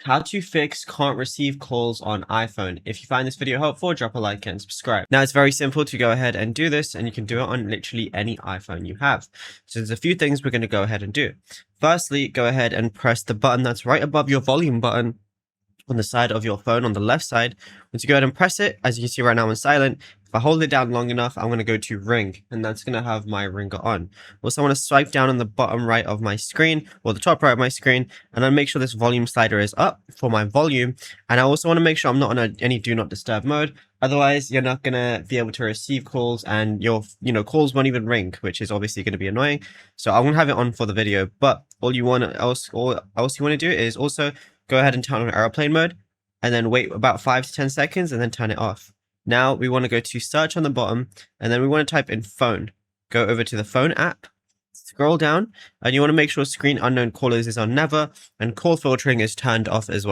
How to fix can't receive calls on iPhone. If you find this video helpful, drop a like and subscribe. Now it's very simple to go ahead and do this, and you can do it on literally any iPhone you have. So there's a few things we're going to go ahead and do. Firstly, go ahead and press the button that's right above your volume button on the side of your phone on the left side. Once you go ahead and press it, as you can see right now I'm silent. If I hold it down long enough, I'm going to go to ring, and that's going to have my ringer on. Also, I want to swipe down on the bottom right of my screen, or the top right of my screen, and then make sure this volume slider is up for my volume. And I also want to make sure I'm not on any do not disturb mode. Otherwise, you're not going to be able to receive calls, and your calls won't even ring, which is obviously going to be annoying. So I'm going to have it on for the video, but all you want to do is also go ahead and turn on airplane mode, and then wait about 5 to 10 seconds and then turn it off. Now we want to go to search on the bottom, and then we want to type in phone. Go over to the phone app, scroll down, and you want to make sure screen unknown callers is on never, and call filtering is turned off as well.